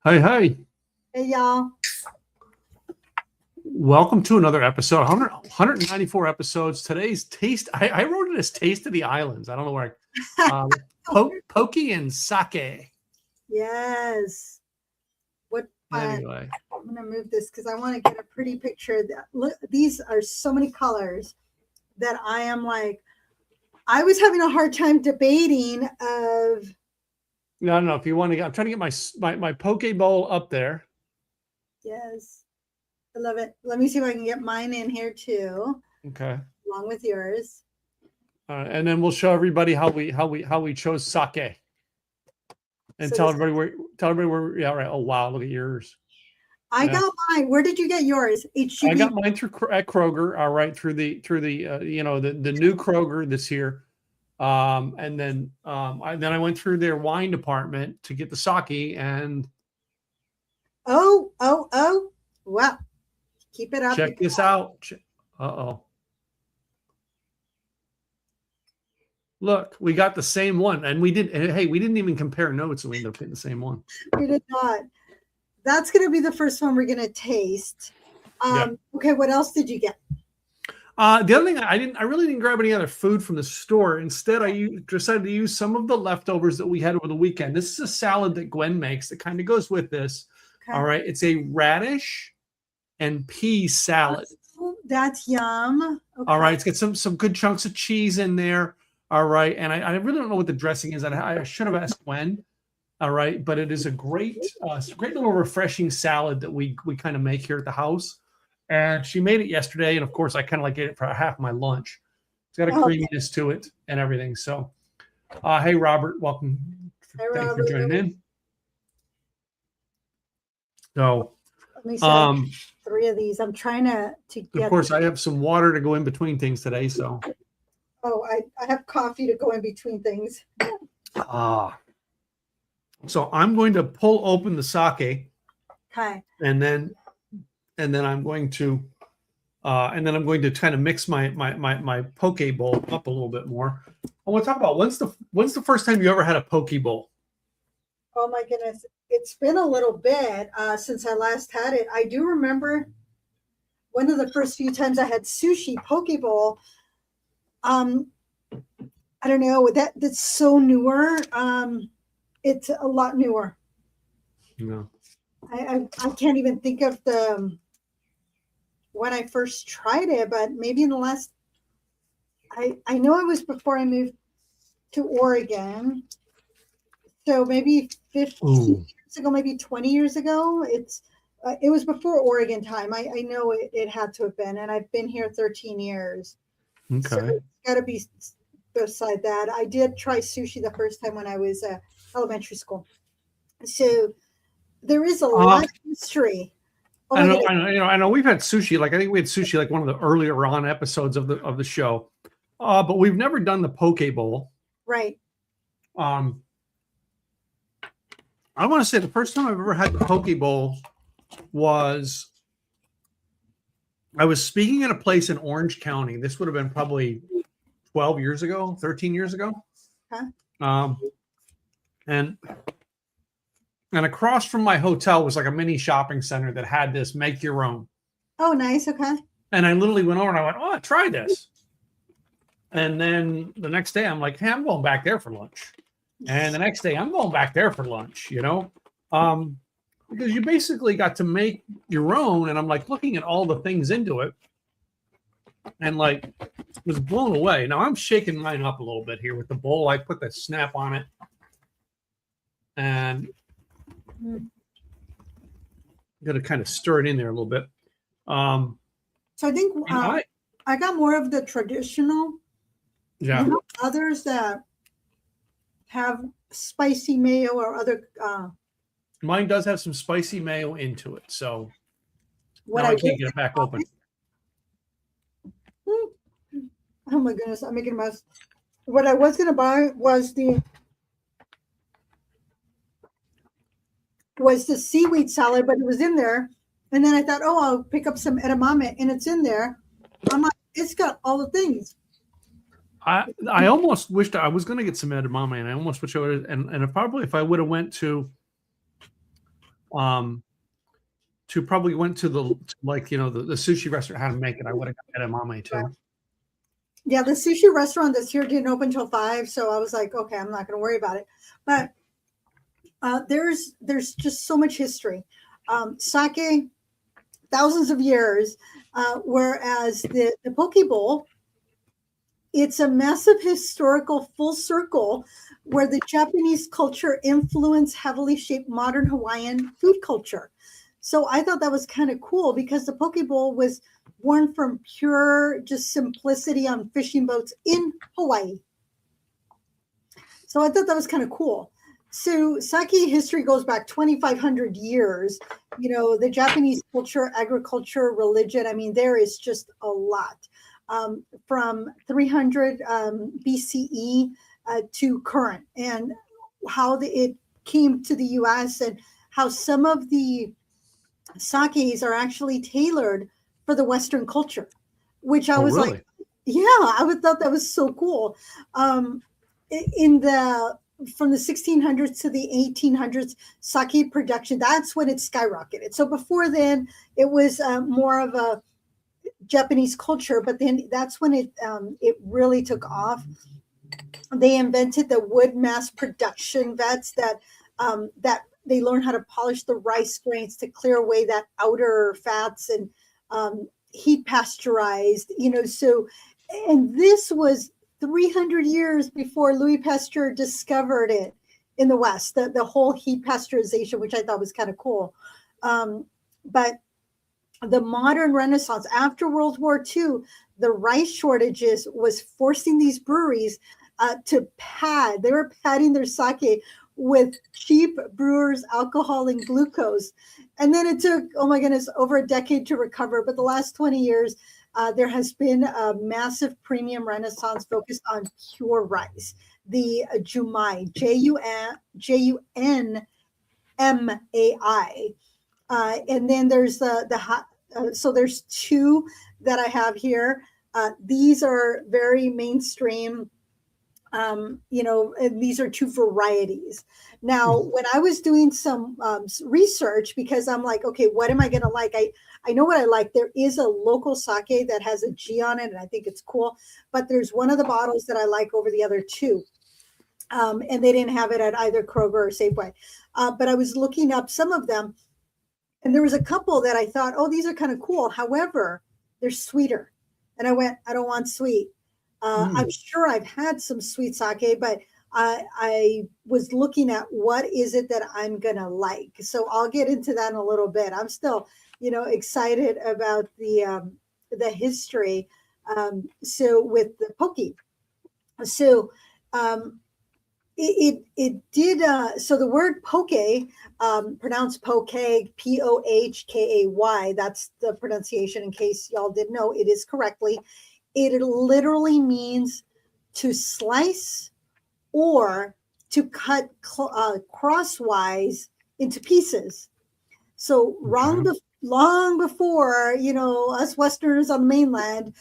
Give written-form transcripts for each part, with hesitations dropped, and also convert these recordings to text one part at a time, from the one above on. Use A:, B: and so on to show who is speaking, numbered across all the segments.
A: Hey, hey.
B: Hey, y'all.
A: Welcome to another episode. 194 episodes. Today's taste, I wrote it as Taste of the Islands. I don't know where. Pokey and sake.
B: Yes. What fun.
A: Anyway.
B: I'm going to move this because I want to get a pretty picture. Look, these are so many colors that I am like, I was having a hard time debating of.
A: No. If you want to get, I'm trying to get my poke bowl up there.
B: Yes. I love it. Let me see if I can get mine in here too.
A: Okay.
B: Along with yours.
A: And then we'll show everybody how we chose sake. And
B: So
A: tell everybody where. Yeah, right. Oh wow, look at yours.
B: I got mine. Where did you get yours?
A: I got mine at Kroger. All right, through the the new Kroger this year. And then I went through their wine department to get the sake and.
B: Oh! Wow. Keep it up.
A: Check this out. Uh-oh. Look, we got the same one, and we didn't even compare notes, and we ended up getting the same one.
B: We did not. That's going to be the first one we're going to taste. Okay, what else did you get?
A: The other thing, I really didn't grab any other food from the store. Instead, I decided to use some of the leftovers that we had over the weekend. This is a salad that Gwen makes that kind of goes with this. Okay. All right, it's a radish and pea salad.
B: Oh, that's yum.
A: Okay. All right, it's got some good chunks of cheese in there. All right, and I really don't know what the dressing is. I should have asked Gwen. All right, but it is a great little refreshing salad that we kind of make here at the house. And she made it yesterday, and of course, I kind of ate it for half my lunch. It's got a creaminess to it and everything. So, hey, Robert, welcome.
B: Hey,
A: Thanks
B: Robert.
A: for joining in. So,
B: let me say 3 of these. I'm trying to get.
A: Of course, I have some water to go in between things today. So.
B: Oh, I have coffee to go in between things.
A: So I'm going to pull open the sake.
B: Okay.
A: And then I'm going to kind of mix my poke bowl up a little bit more. I want to talk about when's the first time you ever had a poke bowl?
B: Oh my goodness. It's been a little bit since I last had it. I do remember one of the first few times I had sushi poke bowl. I don't know, that's so newer. It's a lot newer.
A: No.
B: I can't even think of when I first tried it, but maybe in the last, I know it was before I moved to Oregon. So maybe 15 years ago, maybe 20 years ago. It was before Oregon time. I know it had to have been, and I've been here 13 years.
A: Okay.
B: So it's got to be beside that. I did try sushi the first time when I was elementary school. So there is a lot of history.
A: Oh, I know. We've had sushi. I think we had sushi one of the earlier on episodes of the show, but we've never done the poke bowl.
B: Right.
A: I want to say the first time I've ever had the poke bowl was I was speaking at a place in Orange County. This would have been probably 12 years ago, 13 years ago.
B: Huh?
A: And across from my hotel was a mini shopping center that had this make your own.
B: Oh, nice. Okay.
A: And I literally went over and I went, oh, try this. And then the next day I'm like, hey, I'm going back there for lunch. And the next day I'm going back there for lunch, because you basically got to make your own. And I'm looking at all the things into it and was blown away. Now I'm shaking mine up a little bit here with the bowl. I put the snap on it and got to kind of stir it in there a little bit.
B: So I think I got more of the traditional.
A: Yeah.
B: Others that have spicy mayo or other.
A: Mine does have some spicy mayo into it, so
B: what
A: I can't get it back open.
B: Oh my goodness, I'm making a mess. What I was going to buy was the seaweed salad, but it was in there. And then I thought, oh, I'll pick up some edamame, and it's in there. I'm like, it's got all the things.
A: I almost wished I was going to get some edamame, and I almost wish I would. And if I would have went to to probably went to the sushi restaurant, how to make it. I would have got edamame too.
B: Yeah, the sushi restaurant that's here didn't open till 5, so I was like, okay, I'm not going to worry about it. But there's just so much history. Sake, thousands of years, whereas the poke bowl, it's a massive historical full circle where the Japanese culture influence heavily shaped modern Hawaiian food culture. So I thought that was kind of cool because the poke bowl was born from pure just simplicity on fishing boats in Hawaii. So I thought that was kind of cool. So sake history goes back 2,500 years. You know, the Japanese culture, agriculture, religion. I mean, there is just a lot. From 300 BCE to current, and how it came to the U.S. and how some of the sakes are actually tailored for the Western culture, which I was
A: really?
B: like, yeah, I would thought that was so cool. In the From the 1600s to the 1800s, sake production, that's when it skyrocketed. So before then, it was more of a Japanese culture, but then that's when it really took off. They invented the wood mass production vats that they learned how to polish the rice grains to clear away that outer fats and heat pasteurized. So, and this was 300 years before Louis Pasteur discovered it in the West. The whole heat pasteurization, which I thought was kind of cool, but the modern Renaissance after World War II, the rice shortages was forcing these breweries to pad. They were padding their sake with cheap brewers' alcohol and glucose. And then it took, oh my goodness, over a decade to recover. But the last 20 years, there has been a massive premium renaissance focused on pure rice. The Jumai, Junmai. And then there's so there's two that I have here. These are very mainstream, and these are two varieties. Now, when I was doing some research, because I'm like, okay, what am I going to like? I know what I like. There is a local sake that has a G on it, and I think it's cool. But there's one of the bottles that I like over the other two. And they didn't have it at either Kroger or Safeway. But I was looking up some of them, and there was a couple that I thought, oh, these are kind of cool. However, they're sweeter. And I went, I don't want sweet. I'm sure I've had some sweet sake, but I was looking at what is it that I'm going to like. So I'll get into that in a little bit. I'm still, excited about the history. So with the poke. So it did so the word poke, pronounced poke, Pohkay, that's the pronunciation. In case y'all didn't know, it is correctly. It literally means to slice or to cut crosswise into pieces. So long before us Westerners on the mainland,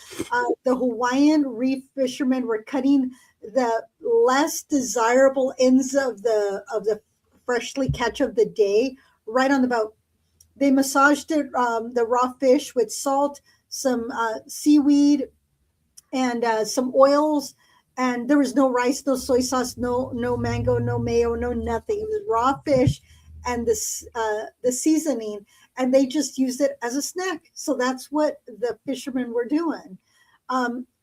B: the Hawaiian reef fishermen were cutting the less desirable ends of the freshly catch of the day right on the boat. They massaged it, the raw fish, with salt, some seaweed, and some oils. And there was no rice, no soy sauce, no mango, no mayo, no nothing. It was raw fish and the seasoning, and they just used it as a snack. So that's what the fishermen were doing.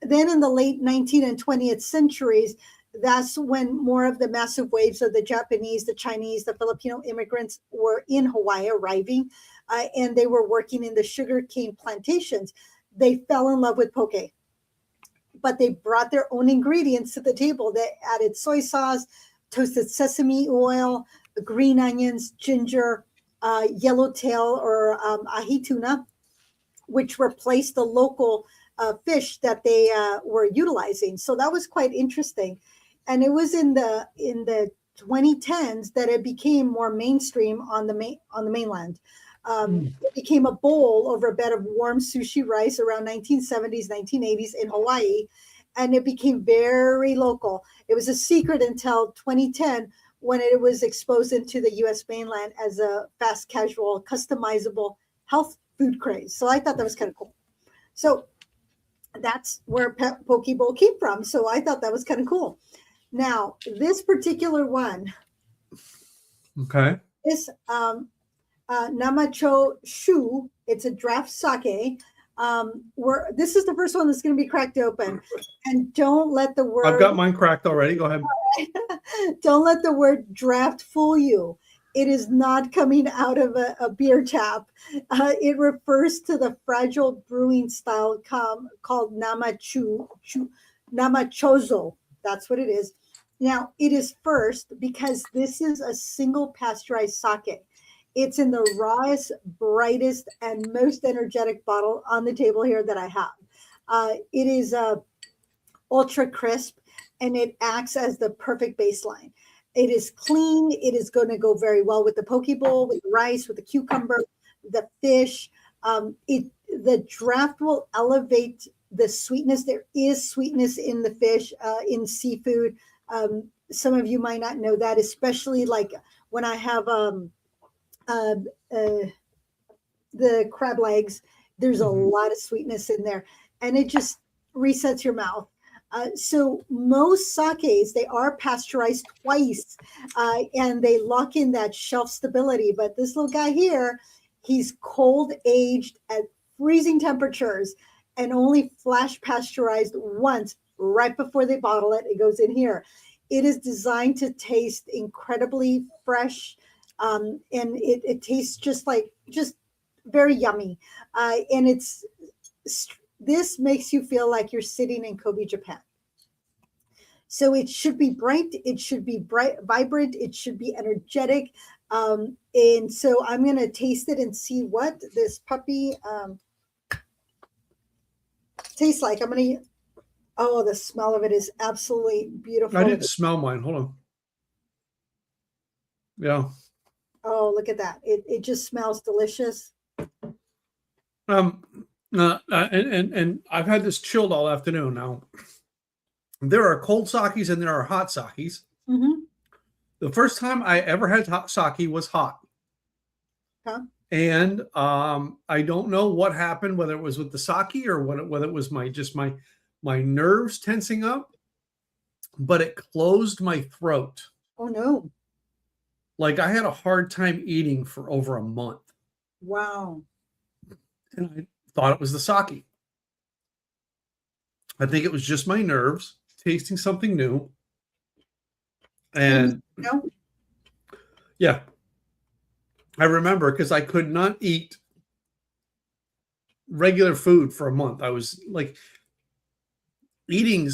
B: Then in the late 19th and 20th centuries, that's when more of the massive waves of the Japanese, the Chinese, the Filipino immigrants were in Hawaii arriving, and they were working in the sugarcane plantations. They fell in love with poke, but they brought their own ingredients to the table. They added soy sauce, toasted sesame oil, green onions, ginger, yellowtail or ahi tuna, which replaced the local fish that they were utilizing. So that was quite interesting. And it was in the 2010s that it became more mainstream on the mainland. It became a bowl over a bed of warm sushi rice around 1970s, 1980s in Hawaii, and it became very local. It was a secret until 2010 when it was exposed into the U.S. mainland as a fast casual, customizable health food craze. So I thought that was kind of cool. So that's where Poke Bowl came from. So I thought that was kind of cool. Now, this particular one,
A: Okay.
B: this Namacho Shu, it's a draft sake. Where this is the first one that's going to be cracked open, and don't let the word.
A: I've got mine cracked already. Go ahead.
B: Don't let the word draft fool you. It is not coming out of a beer tap. It refers to the fragile brewing style called Namachozo. That's what it is. Now, it is first because this is a single pasteurized sake. It's in the rawest, brightest, and most energetic bottle on the table here that I have. It is ultra crisp, and it acts as the perfect baseline. It is clean. It is going to go very well with the poke bowl, with the rice, with the cucumber, the fish. The draft will elevate the sweetness. There is sweetness in the fish, in seafood. Some of you might not know that, especially like when I have the crab legs. There's a lot of sweetness in there, and it just resets your mouth. So most sakes, they are pasteurized twice, and they lock in that shelf stability. But this little guy here, he's cold aged at freezing temperatures and only flash pasteurized once right before they bottle it. It goes in here. It is designed to taste incredibly fresh, and it tastes just very yummy. And this makes you feel like you're sitting in Kobe, Japan. So it should be bright. It should be vibrant. It should be energetic. And so I'm going to taste it and see what this puppy tastes like. Oh, the smell of it is absolutely beautiful.
A: I didn't smell mine. Hold on. Yeah.
B: Oh, look at that. It just smells delicious.
A: And I've had this chilled all afternoon now. There are cold sakis and there are hot sakis.
B: Mm-hmm.
A: The first time I ever had hot sake was hot.
B: Huh?
A: And I don't know what happened, whether it was with the sake or whether it was my nerves tensing up, but it closed my throat.
B: Oh, no.
A: Like I had a hard time eating for over a month.
B: Wow.
A: And I thought it was the sake. I think it was just my nerves tasting something new. And yeah, I remember because I could not eat regular food for a month. I was like eating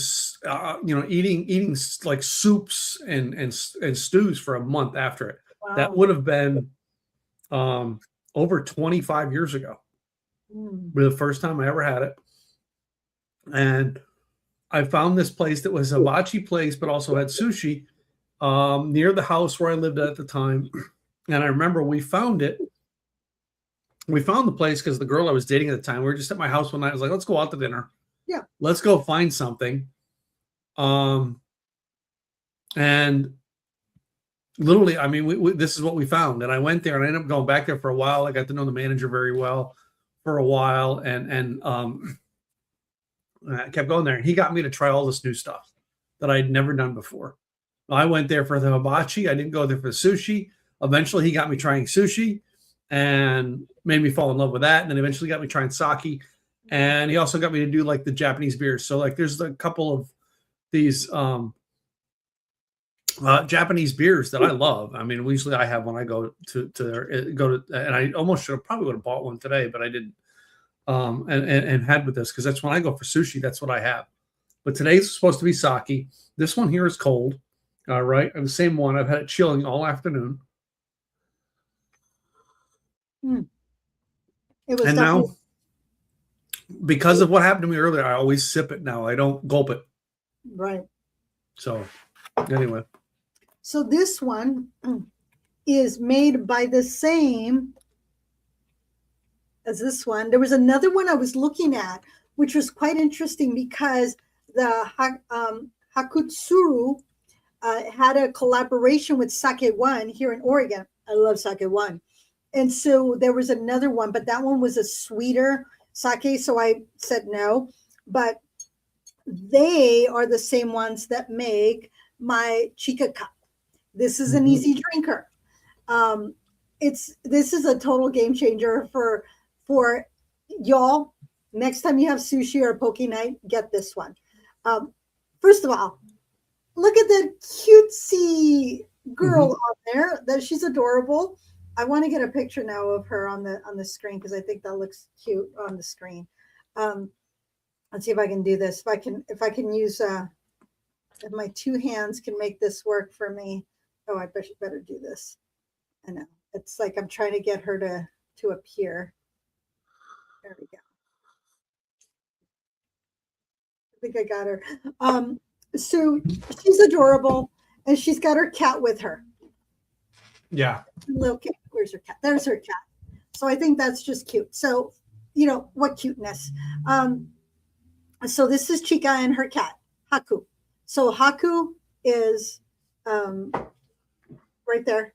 A: like soups and stews for a month after it.
B: Wow.
A: That would have been over 25 years ago. The first time I ever had it. And I found this place that was a hibachi place, but also had sushi near the house where I lived at the time. And I remember we found it. We found the place because the girl I was dating at the time, we were just at my house one night. I was like, let's go out to dinner.
B: Yeah.
A: Let's go find something. And literally, I mean, this is what we found. And I went there and I ended up going back there for a while. I got to know the manager very well for a while. And I kept going there. And he got me to try all this new stuff that I'd never done before. I went there for the hibachi. I didn't go there for the sushi. Eventually, he got me trying sushi and made me fall in love with that. And then eventually got me trying sake. And he also got me to do like the Japanese beers. So like there's a couple of these Japanese beers that I love. I mean, usually I have when I go to, and I almost probably would have bought one today, but I didn't. And had with this because that's when I go for sushi. That's what I have. But today's supposed to be sake. This one here is cold. All right, and the same one. I've had it chilling all afternoon.
B: It was
A: and now, because of what happened to me earlier, I always sip it now. I don't gulp it.
B: Right.
A: So, anyway.
B: So this one is made by the same as this one. There was another one I was looking at, which was quite interesting because the Hakutsuru had a collaboration with Sake One here in Oregon. I love Sake One. And so there was another one, but that one was a sweeter sake. So I said no. But they are the same ones that make my Chica cup. This is an easy drinker. This is a total game changer for y'all. Next time you have sushi or poke night, get this one. First of all, look at the cutesy girl on there. That she's adorable. I want to get a picture now of her on the screen because I think that looks cute on the screen. Let's see if I can do this. If I can use if my two hands can make this work for me. Oh, I better do this. I know. It's like I'm trying to get her to appear. There we go. I think I got her. So she's adorable, and she's got her cat with her.
A: Yeah.
B: Little cat. Where's her cat? There's her cat. So I think that's just cute. So, what cuteness. So this is Chica and her cat, Haku. So Haku is right there.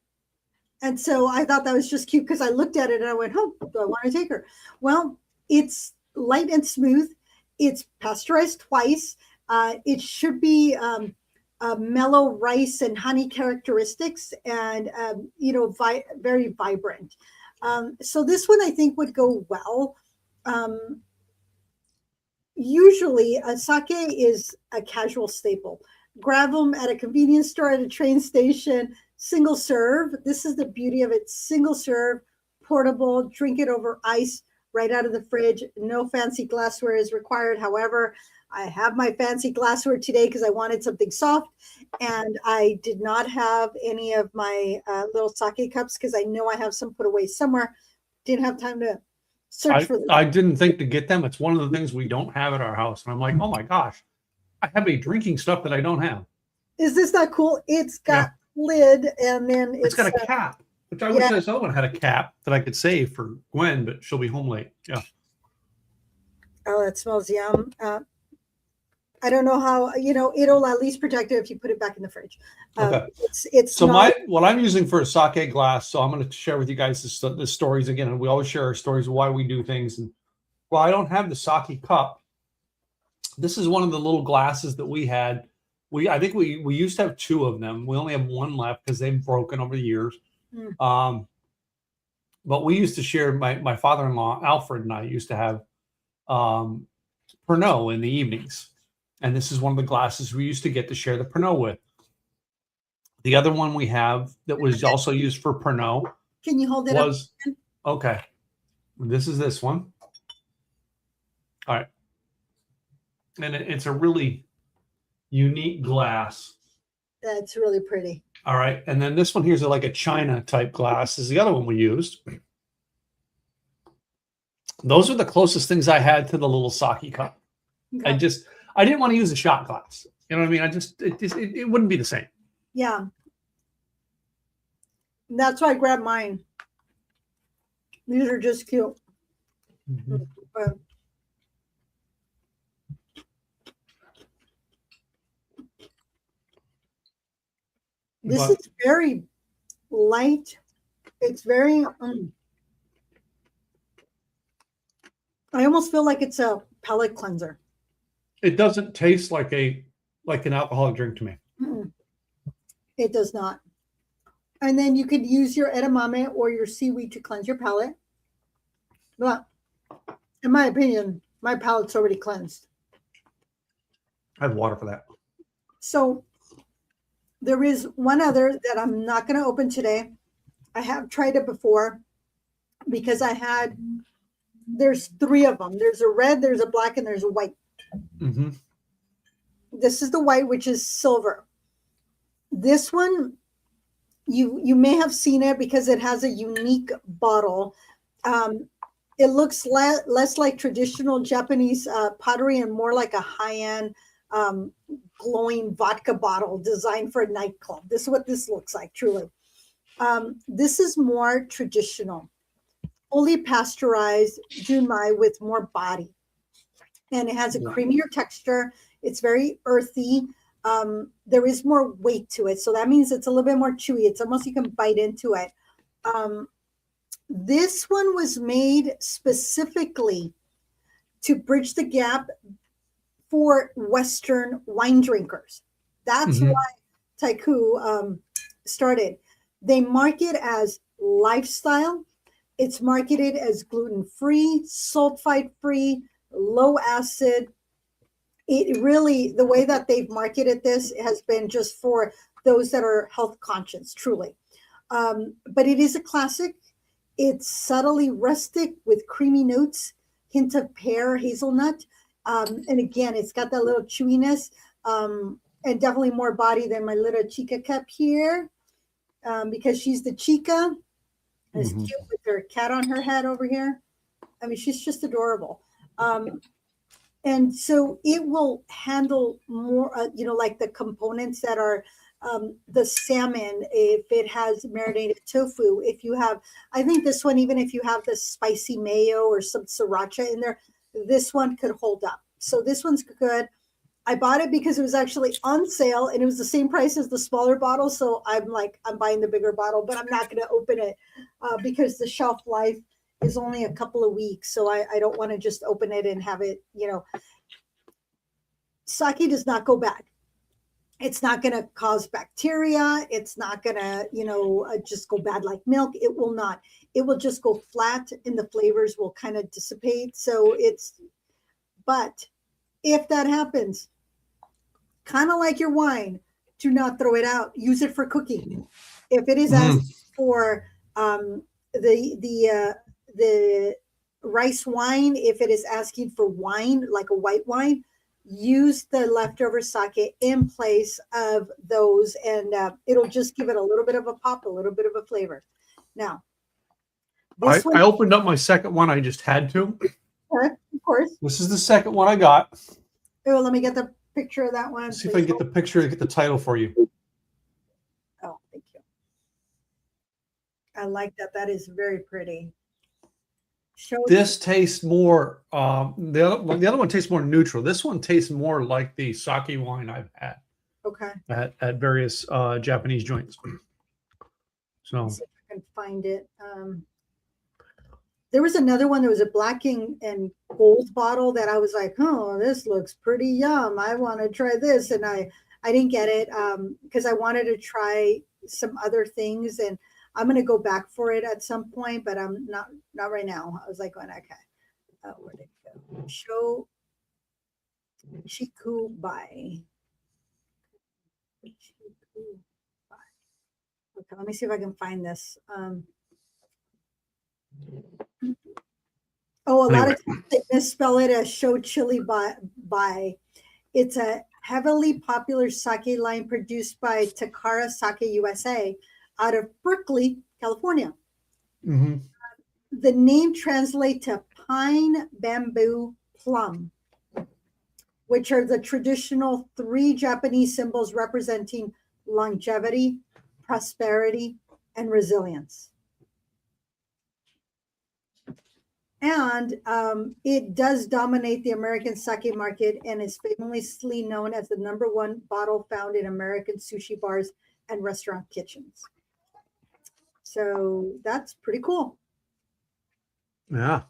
B: And so I thought that was just cute because I looked at it and I went, oh, do I want to take her? Well, it's light and smooth. It's pasteurized twice. It should be mellow rice and honey characteristics and, very vibrant. So this one I think would go well. Usually a sake is a casual staple. Grab them at a convenience store, at a train station, single serve. This is the beauty of it. Single serve, portable, drink it over ice right out of the fridge. No fancy glassware is required. However, I have my fancy glassware today because I wanted something soft, and I did not have any of my little sake cups because I know I have some put away somewhere. Didn't have time to search for them.
A: I didn't think to get them. It's one of the things we don't have at our house. And I'm like, oh my gosh, I have a drinking stuff that I don't have.
B: Is this not cool? It's got lid, and then
A: it's got a cap, which I wish this other one had a cap that I could save for Gwen, but she'll be home late. Yeah. Oh,
B: that smells yum. I don't know how, it'll at least protect it if you put it back in the fridge.
A: Okay. It's so not, what I'm using for a sake glass. So I'm going to share with you guys the stories again. And we always share our stories of why we do things. And well, I don't have the sake cup. This is one of the little glasses that we had. I think we used to have two of them. We only have one left because they've broken over the years. But we used to share, my father-in-law, Alfred, and I used to have Pernod in the evenings. And this is one of the glasses we used to get to share the Pernod with. The other one we have that was also used for Pernod.
B: Can you hold it up?
A: Okay. This is this one. All right. And it's a really unique glass.
B: That's really pretty.
A: All right. And then this one here's like a China type glass. This is the other one we used. Those are the closest things I had to the little sake cup. Okay. I didn't want to use a shot glass. You know what I mean? It wouldn't be the same.
B: Yeah. That's why I grabbed mine. These are just cute. This is very light. It's very, I almost feel like it's a palate cleanser.
A: It doesn't taste like an alcoholic drink to me.
B: It does not. And then you could use your edamame or your seaweed to cleanse your palate. But in my opinion, my palate's already cleansed.
A: I have water for that.
B: So there is one other that I'm not going to open today. I have tried it before because there's three of them. There's a red, there's a black, and there's a white. This is the white, which is silver. This one, you may have seen it because it has a unique bottle. It looks less like traditional Japanese pottery and more like a high-end glowing vodka bottle designed for a nightclub. This is what this looks like, truly. This is more traditional, fully pasteurized junmai with more body. And it has a creamier texture. It's very earthy. there is more weight to it. So that means it's a little bit more chewy. It's almost you can bite into it. This one was made specifically to bridge the gap for Western wine drinkers. That's
A: Mhm.
B: why Taiku started. They market as lifestyle. It's marketed as gluten-free, sulfite-free, low acid. It really, the way that they've marketed this has been just for those that are health conscious, truly. But it is a classic. It's subtly rustic with creamy notes, hint of pear, hazelnut. And again, it's got that little chewiness and definitely more body than my little Chica cup here because she's the Chica. It's cute with her cat on her head over here. I mean, she's just adorable. And so it will handle more, like the components that are the salmon, if it has marinated tofu, if you have, I think this one, even if you have the spicy mayo or some sriracha in there, this one could hold up. So this one's good. I bought it because it was actually on sale and it was the same price as the smaller bottle. So I'm like, I'm buying the bigger bottle, but I'm not going to open it because the shelf life is only a couple of weeks. So I don't want to just open it and have it, Sake does not go bad. It's not going to cause bacteria. It's not going to, just go bad like milk. It will not. It will just go flat and the flavors will kind of dissipate. So but if that happens, kind of like your wine, do not throw it out. Use it for cooking. If it is asked for the rice wine, if it is asking for wine, like a white wine, use the leftover sake in place of those, and it'll just give it a little bit of a pop, a little bit of a flavor. Now,
A: I opened up my second one. I just had to.
B: Of course.
A: This is the second one I got.
B: Oh, let me get the picture of that one.
A: Let's see if I can get the picture and get the title for you.
B: Oh, thank you. I like that. That is very pretty.
A: This tastes more. The other one tastes more neutral. This one tastes more like the sake wine I've had.
B: Okay.
A: At various Japanese joints. So
B: let's see if I can find it. There was another one that was a black and gold bottle that I was like, oh, this looks pretty yum. I want to try this, and I didn't get it because I wanted to try some other things, and I'm going to go back for it at some point, but I'm not right now. I was like, okay, where did it go? Show Chikubai. Okay, let me see if I can find this. A lot of times they misspell it as show chili by. It's a heavily popular sake line produced by Takara Sake USA out of Berkeley, California.
A: Mm-hmm.
B: The name translates to pine, bamboo, plum, which are the traditional 3 Japanese symbols representing longevity, prosperity, and resilience. And it does dominate the American sake market and is famously known as the #1 bottle found in American sushi bars and restaurant kitchens. So that's pretty cool.
A: Yeah.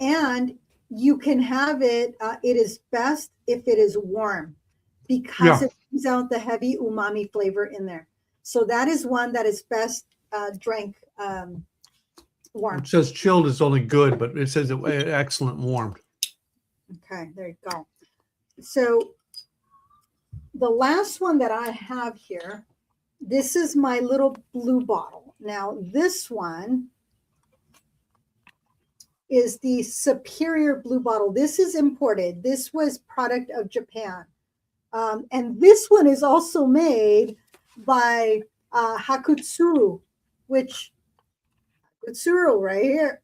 B: And you can have it, it is best if it is warm because it brings out the heavy umami flavor in there. So that is one that is best drank warm.
A: It says chilled is only good, but it says excellent warmed.
B: Okay, there you go. So the last one that I have here, this is my little blue bottle. Now this one is the Superior Blue Bottle. This is imported. This was product of Japan. And this one is also made by Hakutsuru, which Hakutsuru right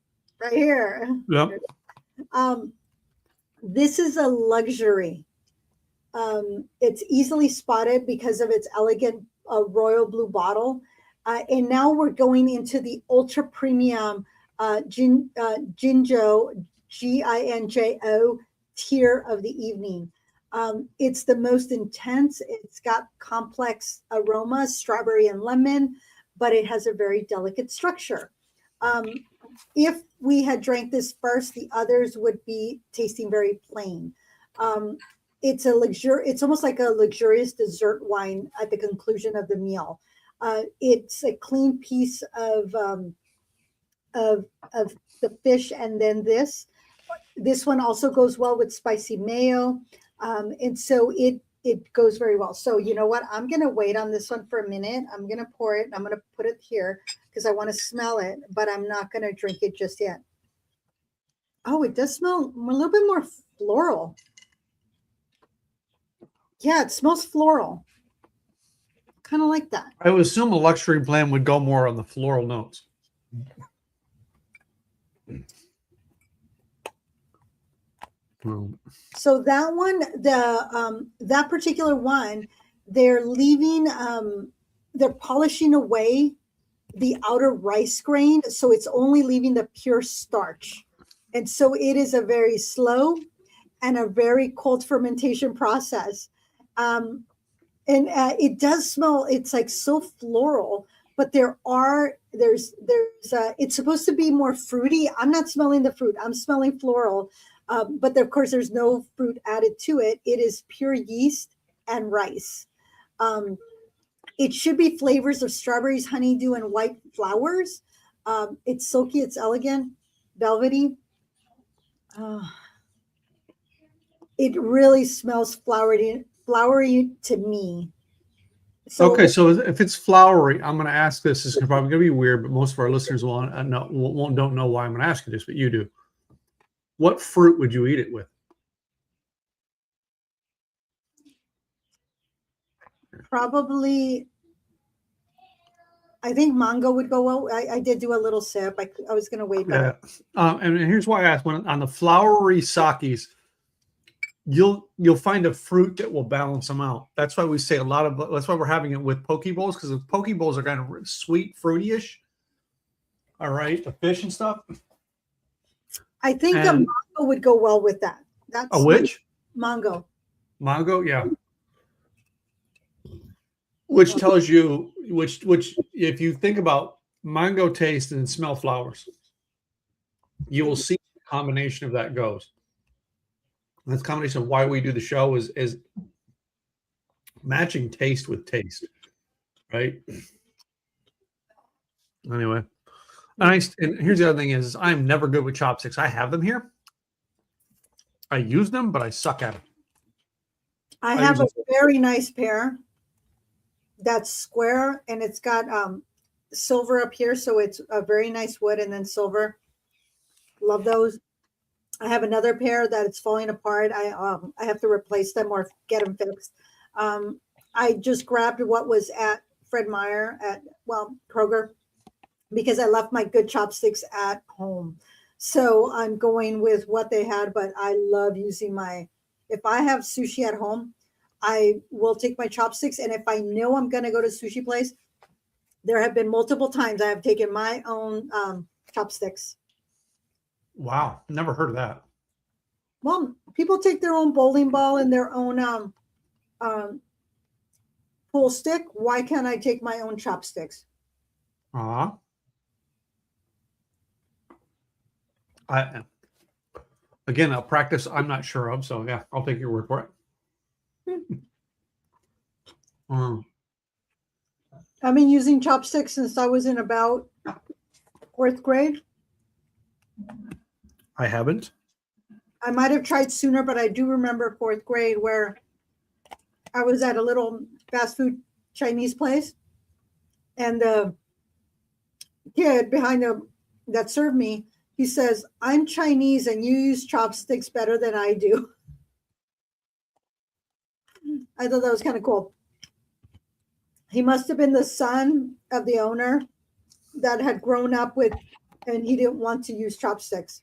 B: here.
A: Yep.
B: This is a luxury. It's easily spotted because of its elegant royal blue bottle. And now we're going into the ultra premium Ginjo, Ginjo tier of the evening. It's the most intense. It's got complex aromas, strawberry and lemon, but it has a very delicate structure. If we had drank this first, the others would be tasting very plain. Um, it's almost like a luxurious dessert wine at the conclusion of the meal. It's a clean piece of of the fish, and then this one also goes well with spicy mayo, and so it goes very well. So you know what? I'm gonna wait on this one for a minute. I'm gonna pour it. And I'm gonna put it here because I want to smell it, but I'm not gonna drink it just yet. Oh, it does smell a little bit more floral. Yeah, it smells floral. Kind of like that.
A: I would assume a luxury blend would go more on the floral notes.
B: So that one, that particular one, they're leaving, they're polishing away the outer rice grain, so it's only leaving the pure starch, and so it is a very slow and a very cold fermentation process. And it does smell. It's like so floral, but it's supposed to be more fruity. I'm not smelling the fruit. I'm smelling floral. But of course, there's no fruit added to it. It is pure yeast and rice. It should be flavors of strawberries, honeydew, and white flowers. It's silky, it's elegant, velvety. It really smells flowery to me. So,
A: okay, so if it's flowery, I'm going to ask this. This is probably going to be weird, but most of our listeners don't know why I'm going to ask you this, but you do. What fruit would you eat it with?
B: probably, I think mango would go well. I did do a little sip. I was going to wait.
A: Yeah. And here's why I asked. When on the flowery sakis, you'll find a fruit that will balance them out. That's why we say that's why we're having it with poke bowls, because the poke bowls are kind of sweet, fruity-ish. All right, the fish and stuff.
B: I think a mango would go well with that. That's
A: a which?
B: Mango.
A: Mango, yeah. Which tells you which if you think about mango taste and smell flowers, you will see the combination of that goes. And that's combination of why we do the show is matching taste with taste, right? Anyway, and here's the other thing is I'm never good with chopsticks. I have them here. I use them, but I suck at them.
B: I have a very nice pair that's square, and it's got silver up here, so it's a very nice wood, and then silver. Love those. I have another pair that it's falling apart. I have to replace them or get them fixed. I just grabbed what was at Fred Meyer Kroger, because I left my good chopsticks at home. So I'm going with what they had, but I love using if I have sushi at home, I will take my chopsticks. And if I know I'm going to go to sushi place, there have been multiple times I have taken my own chopsticks.
A: Wow. Never heard of that.
B: Well, people take their own bowling ball and their own pool stick. Why can't I take my own chopsticks?
A: Again, a practice I'm not sure of, so yeah, I'll take your word for it.
B: I've been using chopsticks since I was in about 4th grade.
A: I haven't.
B: I might have tried sooner, but I do remember 4th grade where I was at a little fast food Chinese place, and the kid behind that served me, he says, "I'm Chinese and you use chopsticks better than I do." I thought that was kind of cool. He must have been the son of the owner that had grown up with, and he didn't want to use chopsticks.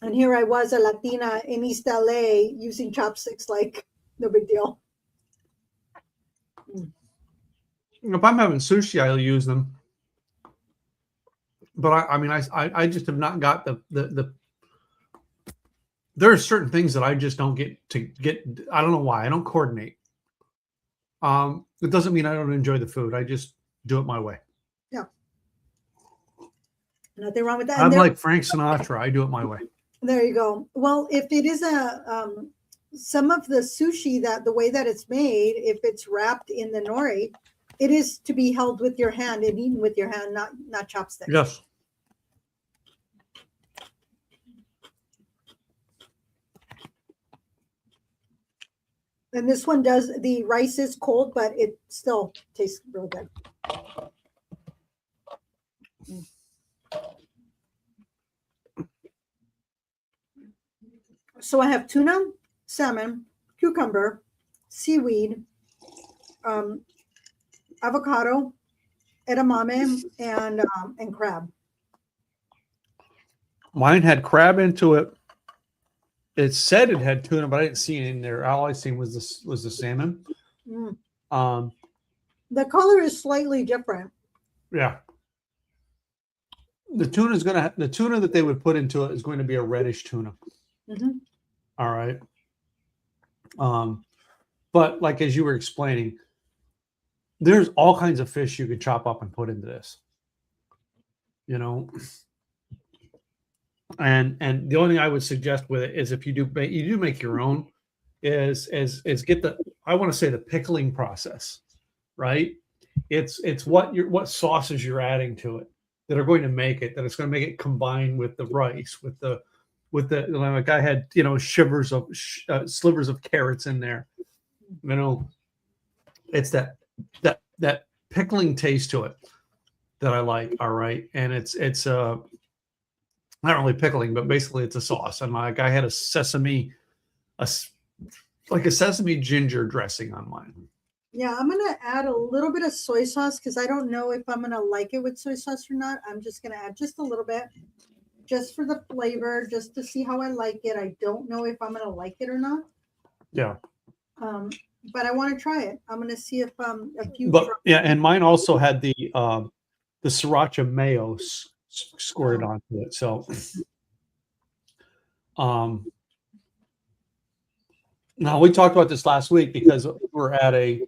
B: And here I was, a Latina in East LA, using chopsticks like no big deal.
A: If I'm having sushi, I'll use them. But I just have not got the there are certain things that I just don't get. I don't know why. I don't coordinate. It doesn't mean I don't enjoy the food. I just do it my way.
B: Yeah. Nothing wrong with that.
A: I'm like Frank Sinatra. I do it my way.
B: There you go. Well, if it is some of the sushi, that the way that it's made, if it's wrapped in the nori, it is to be held with your hand and eaten with your hand, not chopsticks.
A: Yes.
B: And this one the rice is cold, but it still tastes real good. So I have tuna, salmon, cucumber, seaweed, avocado, edamame, and crab.
A: Mine had crab into it. It said it had tuna, but I didn't see it in there. All I seen was the salmon.
B: Mm.
A: The
B: color is slightly different.
A: Yeah. The tuna that they would put into it is going to be a reddish tuna.
B: Mm-hmm.
A: All right. But like as you were explaining, there's all kinds of fish you could chop up and put into this. You know. And the only thing I would suggest with it is if you do make your own, is get I want to say the pickling process, right? It's what sauces you're adding to it that are going to make it, that it's going to make it combine with the rice, with the like I had, slivers of carrots in there. It's that pickling taste to it that I like. All right. And it's not really pickling, but basically it's a sauce. And like I had a sesame ginger dressing on mine.
B: Yeah, I'm gonna add a little bit of soy sauce because I don't know if I'm gonna like it with soy sauce or not. I'm just gonna add just a little bit, just for the flavor, just to see how I like it. I don't know if I'm gonna like it or not.
A: Yeah.
B: But I want to try it. I'm gonna see if a few.
A: But yeah, and mine also had the sriracha mayo squirted onto it. So, now we talked about this last week because we were at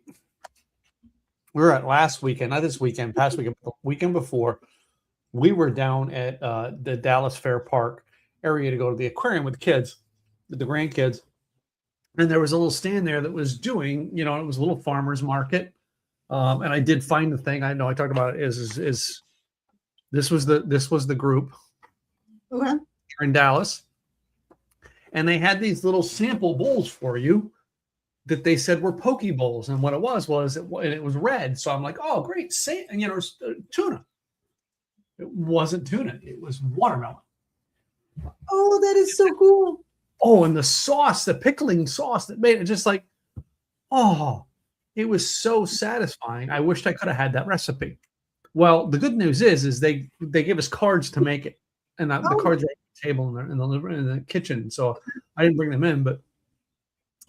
A: last weekend, not this weekend, past weekend, the weekend before. We were down at the Dallas Fair Park area to go to the aquarium with the kids, with the grandkids. And there was a little stand there that was doing, it was a little farmer's market. And I did find the thing. I know I talked about it is this was the group
B: here
A: in Dallas. And they had these little sample bowls for you that they said were poke bowls. And what it was it was red. So I'm like, oh, great. Tuna. It wasn't tuna. It was watermelon.
B: Oh, that is so cool.
A: Oh, and the sauce, the pickling sauce that made it just like, it was so satisfying. I wished I could have had that recipe. Well, the good news is they gave us cards to make it. And the cards are at the table in the kitchen. So I didn't bring them in, but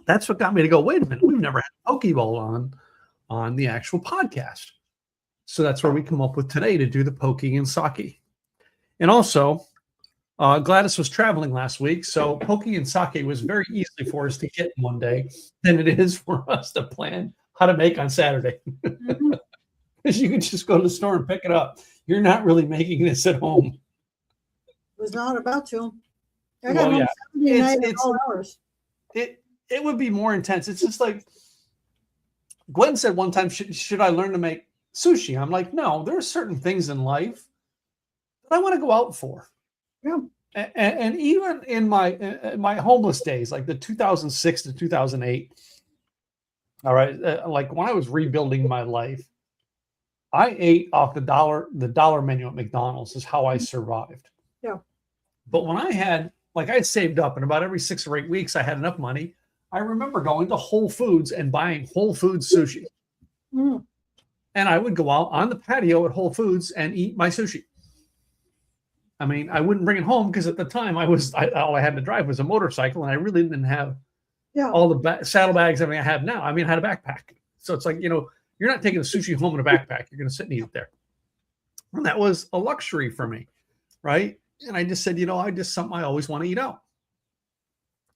A: that's what got me to go, wait a minute, we've never had a poke bowl on the actual podcast. So that's where we come up with today to do the poke and sake. And also, Gladys was traveling last week, so poke and sake was very easy for us to get in one day than it is for us to plan how to make on Saturday.
B: Mm-hmm.
A: Because you can just go to the store and pick it up. You're not really making this at home.
B: Was not about to. I got home Saturday night at all hours.
A: It would be more intense. It's just like Gwen said one time, should I learn to make sushi? I'm like, no, there are certain things in life that I want to go out for.
B: Yeah.
A: And even in my homeless days, like the 2006 to 2008, all right, like when I was rebuilding my life, I ate off the dollar menu at McDonald's is how I survived.
B: Yeah.
A: But when I had saved up, and about every 6 or 8 weeks I had enough money, I remember going to Whole Foods and buying Whole Foods sushi.
B: Mm.
A: And I would go out on the patio at Whole Foods and eat my sushi. I mean, I wouldn't bring it home because at the time all I had to drive was a motorcycle, and I really didn't have all the saddlebags everything I have now. I mean, I had a backpack. So it's like, you're not taking the sushi home in a backpack. You're going to sit and eat it there. And that was a luxury for me, right? And I just said, something I always want to eat out.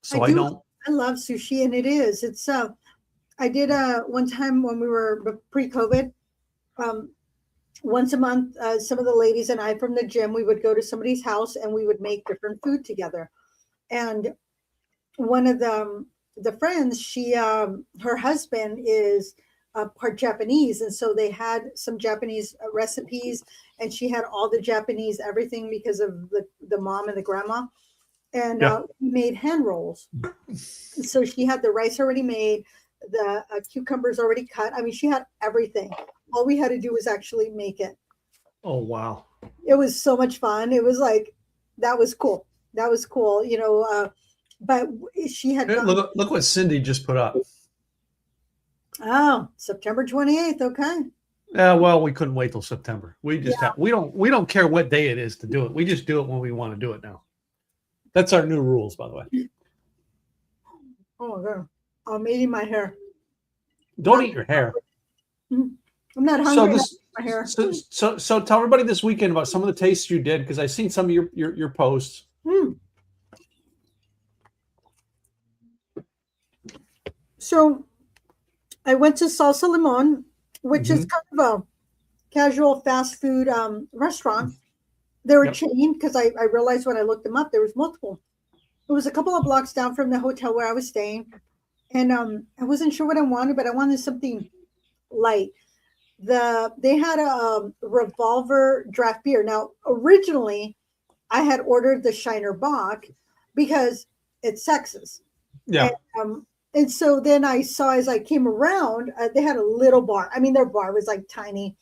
A: So I don't.
B: I love sushi, and it's I did one time when we were pre-COVID. Um, Once a month, some of the ladies and I from the gym, we would go to somebody's house and we would make different food together. And one of the friends, her husband is part Japanese, and so they had some Japanese recipes, and she had all the Japanese everything because of the mom and the grandma, and
A: Yeah.
B: we made hand rolls. So she had the rice already made, the cucumbers already cut. I mean, she had everything. All we had to do was actually make it.
A: Oh wow.
B: It was so much fun. It was like that was cool. That was cool, but she had
A: Hey,
B: gone.
A: look what Cindy just put up.
B: Oh, September 28th. Okay.
A: Yeah, well, we couldn't wait till September. We just
B: Yeah.
A: we don't care what day it is to do it. We just do it when we want to do it now. That's our new rules, by the way.
B: Oh my god. I'm eating my hair.
A: Don't eat your hair.
B: I'm not hungry.
A: So
B: enough to eat my hair.
A: so tell everybody this weekend about some of the tastes you did, because I've seen some of your posts.
B: So I went to Salsa Limon, which is kind of a casual fast food restaurant. They're a chain because I realized when I looked them up, there was multiple. It was a couple of blocks down from the hotel where I was staying. And I wasn't sure what I wanted, but I wanted something light. They had a revolver draft beer. Now, originally, I had ordered the Shiner Bock because it's Texas.
A: Yeah.
B: And so then I saw as I came around, they had a little bar. I mean, their bar was like tiny.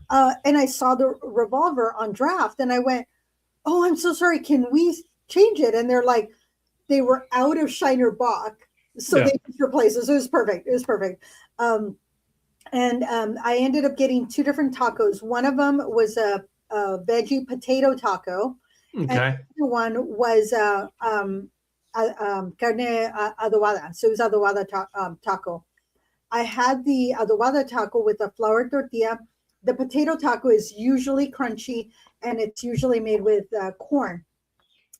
B: And I saw the revolver on draft, and I went, "Oh, I'm so sorry. Can we change it?" And they're like, they were out of Shiner Bock, so they just replaced it. So it was perfect. It was perfect. And I ended up getting two different tacos. One of them was a veggie potato taco.
A: Okay.
B: And the other one was carne adobada. So it was adobada taco. I had the adobada taco with a flour tortilla. The potato taco is usually crunchy, and it's usually made with corn.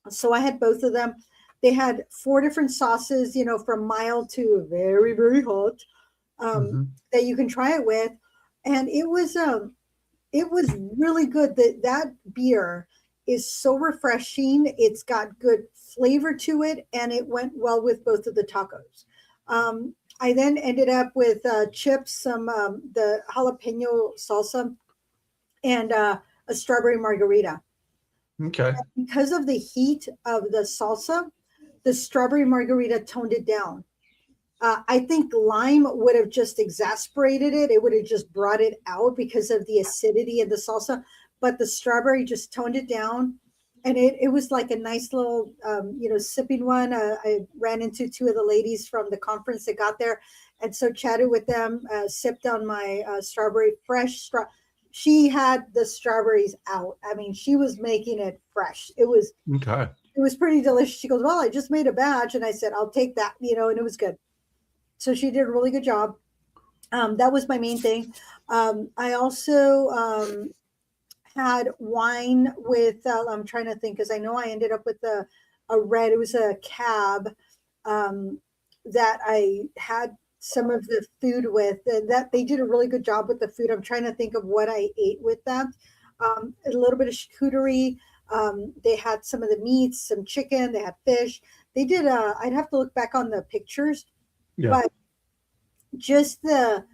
B: So I had both of them. They had 4 different sauces, from mild to very, very hot, that you can try it with. And it was really good. That beer is so refreshing. It's got good flavor to it, and it went well with both of the tacos. I then ended up with chips, some the jalapeno salsa, and a strawberry margarita.
A: Okay.
B: And because of the heat of the salsa, the strawberry margarita toned it down. I think lime would have just exasperated it. It would have just brought it out because of the acidity of the salsa. But the strawberry just toned it down. And it was like a nice little, sipping one. I ran into 2 of the ladies from the conference that got there. And so chatted with them, sipped on my strawberry fresh. She had the strawberries out. I mean, she was making it fresh. It was pretty delicious. She goes, "Well, I just made a batch." And I said, "I'll take that," and it was good. So she did a really good job. That was my main thing. I also had wine with, I'm trying to think, because I know I ended up with a red, it was a cab that I had some of the food with, and that they did a really good job with the food. I'm trying to think of what I ate with that. A little bit of charcuterie. They had some of the meats, some chicken, they had fish. They did, I'd have to look back on the pictures, but just the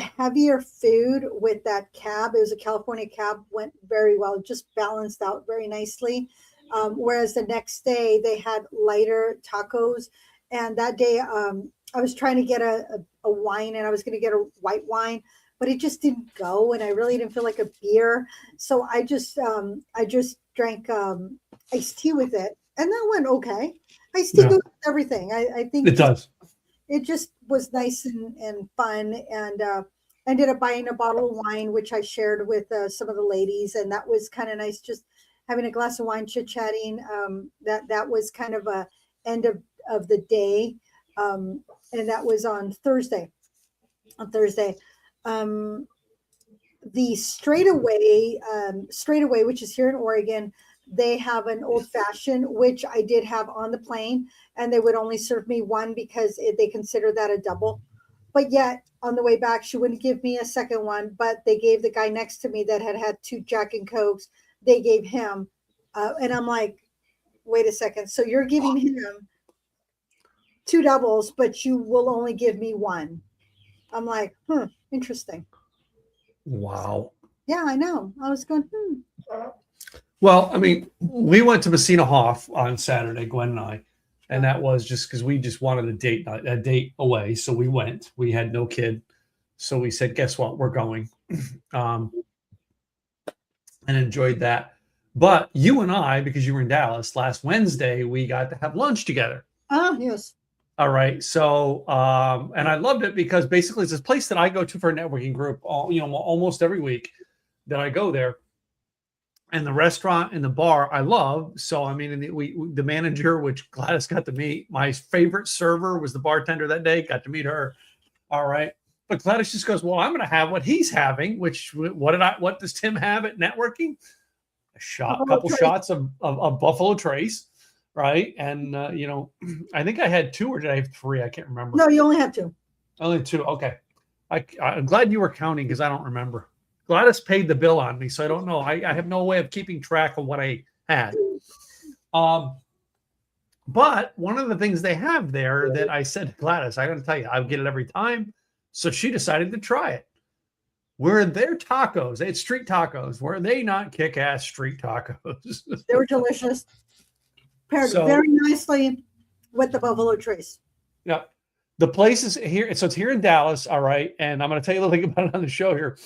B: heavier food with that cab, it was a California cab, went very well, just balanced out very nicely. Whereas the next day they had lighter tacos. And that day I was trying to get a wine, and I was going to get a white wine, but it just didn't go. And I really didn't feel like a beer. So I just drank iced tea with it. And that went okay. Iced tea goes with everything. I think
A: it does.
B: It just was nice and fun, and ended up buying a bottle of wine, which I shared with some of the ladies, and that was kind of nice, just having a glass of wine, chit-chatting. That was kind of a end of the day, and that was on Thursday. The straightaway, which is here in Oregon, they have an old fashioned, which I did have on the plane, and they would only serve me one because they consider that a double. But yet on the way back, she wouldn't give me a second one, but they gave the guy next to me that had two Jack and Cokes. They gave him, and I'm like, wait a second. So you're giving him two doubles, but you will only give me one. I'm like, interesting.
A: Wow.
B: Yeah, I know. I was going,
A: Well, I mean, we went to Messina Hoff on Saturday, Gwen and I, and that was just because we just wanted a date away. So we went. We had no kid, so we said, "Guess what? We're going," and enjoyed that. But you and I, because you were in Dallas last Wednesday, we got to have lunch together.
B: Yes.
A: All right. So, and I loved it because basically it's this place that I go to for a networking group, almost every week that I go there. And the restaurant and the bar I love. So, I mean, the manager, which Gladys got to meet, my favorite server was the bartender that day, got to meet her. All right. But Gladys just goes, well, I'm going to have what he's having, which what does Tim have at networking? A couple shots of Buffalo Trace. Right. And, I think I had 2 or did I have 3? I can't remember.
B: No, you only have 2.
A: Only 2. Okay. I'm glad you were counting because I don't remember. Gladys paid the bill on me, so I don't know. I have no way of keeping track of what I had. But one of the things they have there that I said to Gladys, I got to tell you, I would get it every time. So she decided to try it. Were their tacos, they had street tacos, were they not kick-ass street tacos?
B: They were delicious. Paired very nicely with the Buffalo Trace.
A: Yeah. The place is here. So it's here in Dallas. All right. And I'm going to tell you a little thing about it on the show here.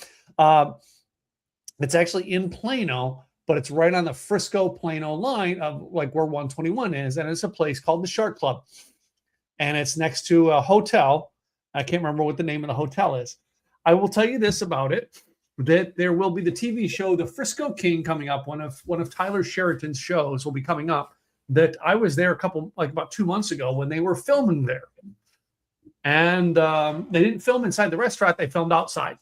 A: It's actually in Plano, but it's right on the Frisco-Plano line of like where 121 is. And it's a place called the Shark Club. And it's next to a hotel. I can't remember what the name of the hotel is. I will tell you this about it, that there will be the TV show, The Frisco King, coming up. One of Tyler Sheraton's shows will be coming up. That I was there about 2 months ago when they were filming there. And they didn't film inside the restaurant. They filmed outside.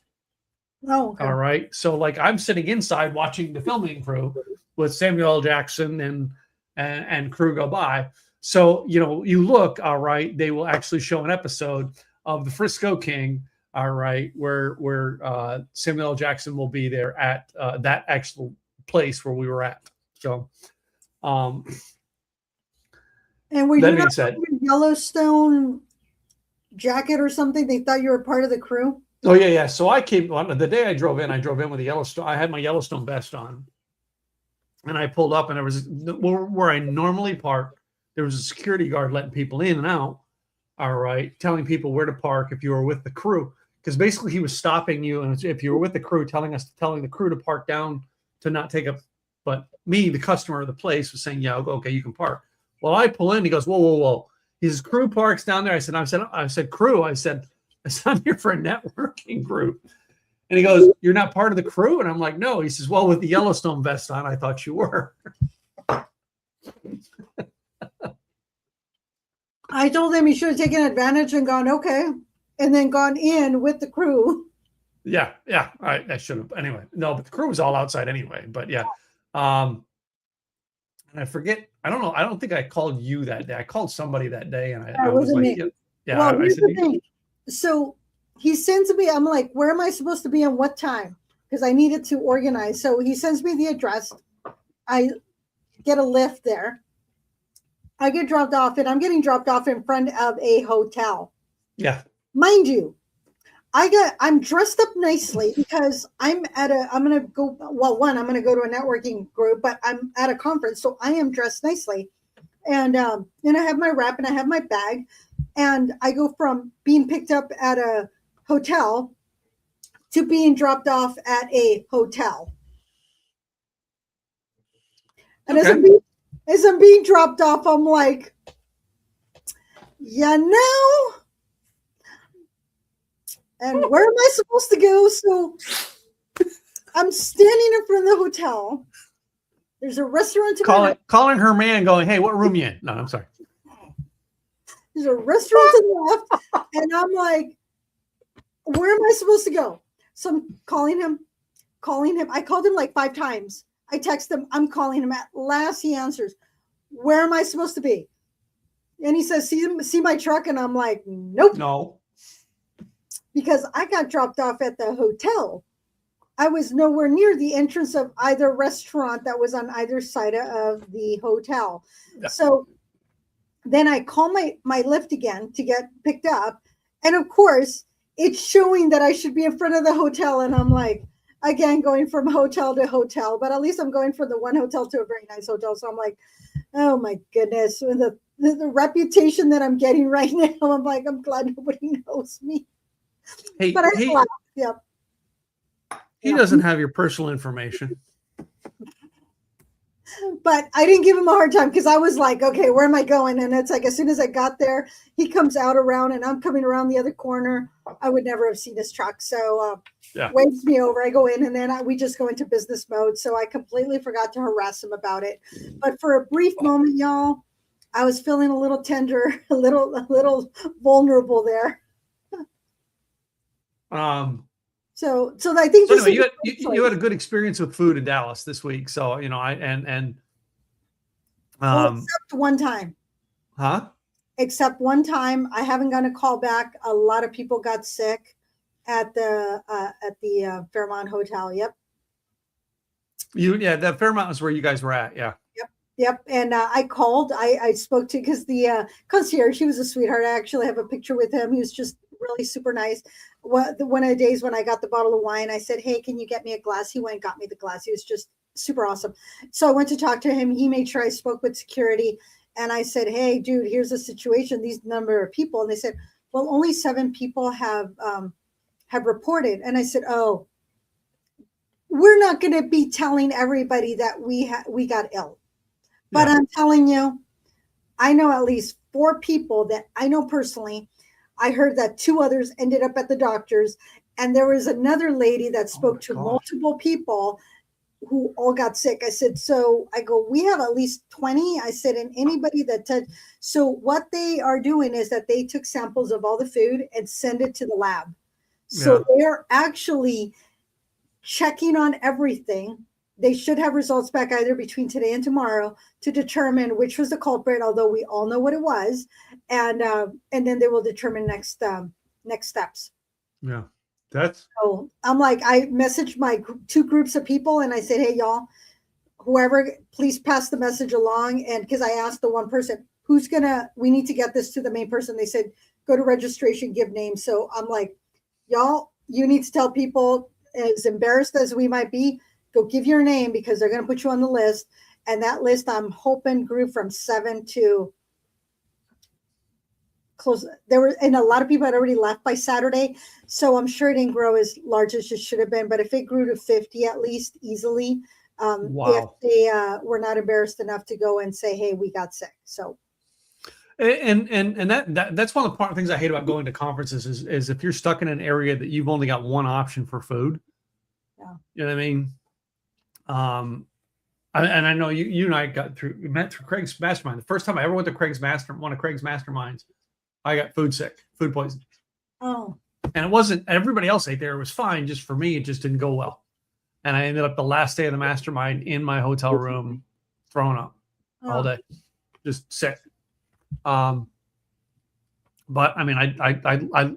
B: Oh, okay.
A: All right. So I'm sitting inside watching the filming crew with Samuel L. Jackson and crew go by. So, you look, all right, they will actually show an episode of The Frisco King, all right, where Samuel L. Jackson will be there at that actual place where we were at. So,
B: and were you not wearing a Yellowstone jacket or something? They thought you were part of the crew?
A: Oh, yeah. So I came the day I drove in with a Yellowstone. I had my Yellowstone vest on. And I pulled up and there was where I normally park. There was a security guard letting people in and out. All right. Telling people where to park if you were with the crew. Because basically he was stopping you. And if you were with the crew, telling the crew to park down to not take up. But me, the customer of the place, was saying, yeah, okay, you can park. Well, I pull in. He goes, whoa. His crew parks down there. I said, crew. I said, I'm here for a networking group. And he goes, you're not part of the crew? And I'm like, no. He says, well, with the Yellowstone vest on, I thought you were.
B: I told him he should have taken advantage and gone, okay. And then gone in with the crew.
A: Yeah. I should have. Anyway, no, but the crew was all outside anyway. But yeah. And I forget. I don't know. I don't think I called you that day. I called somebody that day, and I was like, yeah.
B: Well, here's the thing. So he sends me. I'm like, where am I supposed to be and what time? Because I needed to organize. So he sends me the address. I get a lift there. I get dropped off, and I'm getting dropped off in front of a hotel.
A: Yeah.
B: Mind you, I'm dressed up nicely because I'm going to go to a networking group, but I'm at a conference. So I am dressed nicely. And I have my wrap and I have my bag, and I go from being picked up at a hotel to being dropped off at a hotel. And as I'm being dropped off, I'm like, and where am I supposed to go? So I'm standing in front of the hotel. There's a restaurant to
A: calling her man going, hey, what room you in? No, I'm sorry.
B: There's a restaurant to the left. And I'm like, where am I supposed to go? So I'm calling him. I called him like 5 times. I text him. I'm calling him. At last, he answers. Where am I supposed to be? And he says, see my truck. And I'm like, nope.
A: No.
B: Because I got dropped off at the hotel. I was nowhere near the entrance of either restaurant that was on either side of the hotel. Yeah. So then I call my Lyft again to get picked up. And of course, it's showing that I should be in front of the hotel. And I'm like, again, going from hotel to hotel. But at least I'm going from the one hotel to a very nice hotel. So I'm like, oh, my goodness. The reputation that I'm getting right now, I'm like, I'm glad nobody knows me.
A: Hey,
B: but yeah.
A: He doesn't have your personal information.
B: But I didn't give him a hard time because I was like, okay, where am I going? And it's like, as soon as I got there, he comes out around and I'm coming around the other corner. I would never have seen his truck. So waves me over. I go in and then we just go into business mode. So I completely forgot to harass him about it. But for a brief moment, y'all, I was feeling a little tender, a little vulnerable there. So I think
A: anyway, you had a good experience with food in Dallas this week. So,
B: except one time.
A: Huh?
B: Except one time, I haven't gotten a call back. A lot of people got sick at the Fairmont Hotel. Yep.
A: That Fairmont was where you guys were at. Yeah.
B: Yep. And I called. I spoke to because the concierge, he was a sweetheart. I actually have a picture with him. He was just really super nice. One of the days when I got the bottle of wine, I said, hey, can you get me a glass? He went and got me the glass. He was just super awesome. So I went to talk to him. He made sure I spoke with security. And I said, hey, dude, here's the situation. These number of people. And they said, well, only 7 people have reported. And I said, oh, we're not going to be telling everybody that we got ill. But I'm telling you, I know at least 4 people that I know personally. I heard that 2 others ended up at the doctor's. And there was another lady that spoke to multiple people who all got sick. I said, we have at least 20. I said, and anybody that touched. So what they are doing is that they took samples of all the food and send it to the lab. So they're actually checking on everything. They should have results back either between today and tomorrow to determine which was the culprit, although we all know what it was. And then they will determine next steps.
A: Yeah.
B: So I'm like, I messaged my 2 groups of people and I said, hey, y'all, whoever, please pass the message along. And because I asked the one person we need to get this to the main person. They said, go to registration, give names. So I'm like, y'all, you need to tell people, as embarrassed as we might be, go give your name because they're going to put you on the list. And that list, I'm hoping, grew from 7 to close. And a lot of people had already left by Saturday. So I'm sure it didn't grow as large as it should have been. But if it grew to 50 at least easily, if they were not embarrassed enough to go and say, hey, we got sick. So.
A: And that's one of the things I hate about going to conferences is if you're stuck in an area that you've only got one option for food.
B: Yeah.
A: You know what I mean? And I know you and I met through Craig's mastermind. The first time I ever went to one of Craig's masterminds, I got food poisoning.
B: Oh.
A: And it wasn't, everybody else ate there. It was fine. Just for me, it just didn't go well. And I ended up the last day of the mastermind in my hotel room, throwing up all day, just sick. But I mean, I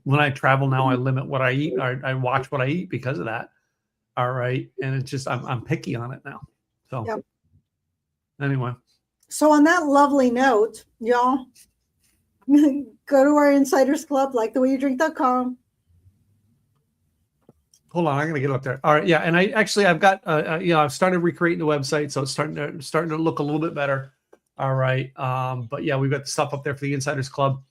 A: when I travel now, I limit what I eat. I watch what I eat because of that. All right. And it's just, I'm picky on it now. So anyway.
B: So on that lovely note, y'all, go to our Insiders Club, likethewayyoudrink.com.
A: Hold on, I'm gonna get up there. All right, yeah, and I've got I've started recreating the website, so it's starting to look a little bit better. All right, but yeah, we've got the stuff up there for the Insiders Club.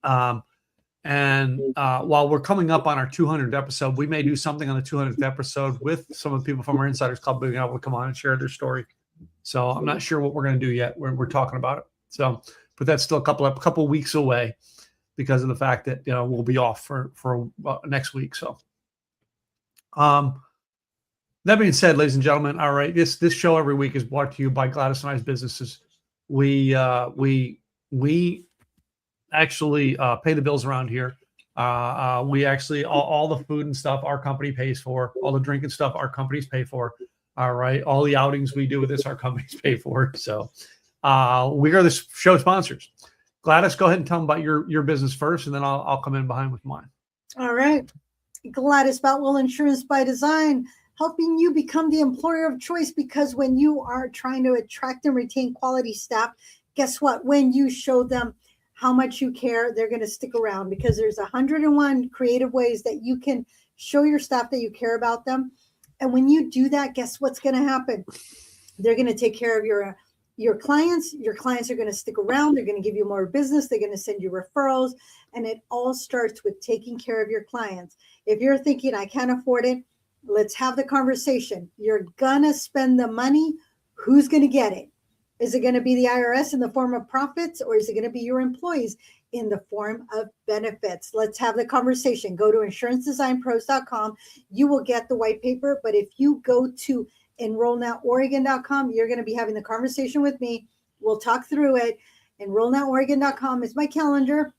A: And while we're coming up on our 200th episode, we may do something on the 200th episode with some of the people from our Insiders Club being able to come on and share their story. So I'm not sure what we're going to do yet. We're talking about it. So, but that's still a couple weeks away because of the fact that we'll be off for next week. So, that being said, ladies and gentlemen, all right, this show every week is brought to you by Gladys and I's businesses. We actually pay the bills around here. We actually all the food and stuff our company pays for, all the drinking stuff our companies pay for. All right. All the outings we do with this, our companies pay for. So we are the show sponsors. Gladys, go ahead and tell them about your business first, and then I'll come in behind with mine.
B: All right. Gladys Boutwell Insurance by Design, helping you become the employer of choice, because when you are trying to attract and retain quality staff, guess what? When you show them how much you care, they're going to stick around, because there's 101 creative ways that you can show your staff that you care about them. And when you do that, guess what's going to happen? They're going to take care of your clients. Your clients are going to stick around. They're going to give you more business. They're going to send you referrals. And it all starts with taking care of your clients. If you're thinking, I can't afford it, let's have the conversation. You're going to spend the money. Who's going to get it? Is it going to be the IRS in the form of profits, or is it going to be your employees in the form of benefits? Let's have the conversation. Go to insurancedesignpros.com. You will get the white paper. But if you go to enrollnoworegon.com, you're going to be having the conversation with me. We'll talk through it. Enrollnoworegon.com is my calendar.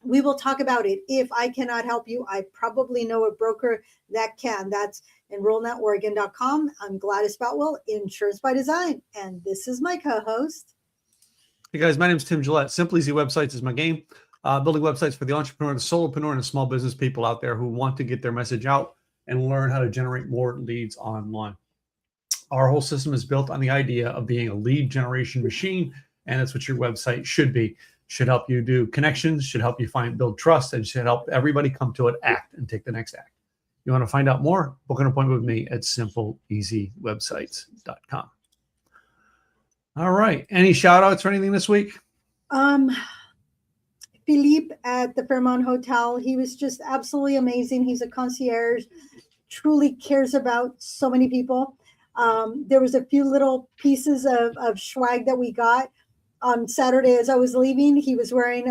B: We will talk about it. If I cannot help you, I probably know a broker that can. That's enrollnoworegon.com. I'm Gladys Boutwell, Insurance by Design, and this is my co-host.
A: Hey guys, my name is Tim Gillette. Simply Easy Websites is my game. Building websites for the entrepreneur, the solopreneur, and the small business people out there who want to get their message out and learn how to generate more leads online. Our whole system is built on the idea of being a lead generation machine, and that's what your website should be. Should help you do connections, should help you build trust, and should help everybody come to it, act, and take the next act. You want to find out more? Book an appointment with me at simpleeasywebsites.com. All right. Any shout outs or anything this week?
B: Philippe at the Fairmont Hotel. He was just absolutely amazing. He's a concierge, truly cares about so many people. There was a few little pieces of swag that we got on Saturday as I was leaving. He was wearing,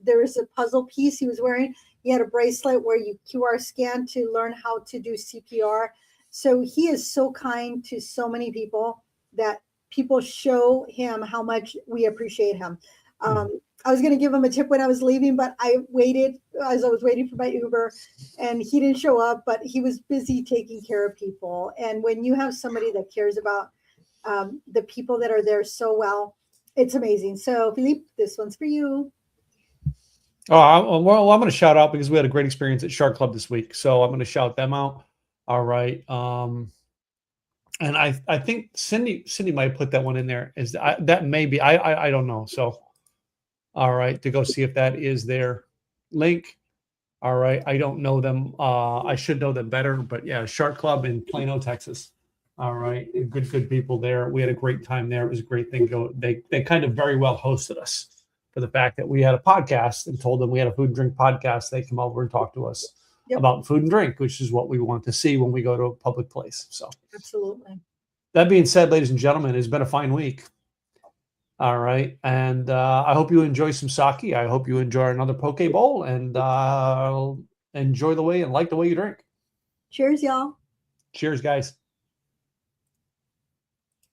B: there was a puzzle piece he was wearing. He had a bracelet where you QR scan to learn how to do CPR. So he is so kind to so many people that people show him how much we appreciate him. I was going to give him a tip when I was leaving, but I waited as I was waiting for my Uber, and he didn't show up, but he was busy taking care of people. And when you have somebody that cares about the people that are there so well, it's amazing. So Philippe, this one's for you.
A: Oh, well, I'm going to shout out because we had a great experience at Shark Club this week. So I'm going to shout them out. All right. And I think Cindy might put that one in there. That may be, I don't know. So, all right, to go see if that is their link. All right. I don't know them. I should know them better, but yeah, Shark Club in Plano, Texas. All right. Good people there. We had a great time there. It was a great thing. They kind of very well hosted us for the fact that we had a podcast and told them we had a food and drink podcast. They come over and talk to us about food and drink, which is what we want to see when we go to a public place. So
B: absolutely.
A: That being said, ladies and gentlemen, it's been a fine week. All right. And I hope you enjoy some sake. I hope you enjoy another poke bowl, and enjoy the way and like the way you drink.
B: Cheers, y'all.
A: Cheers, guys.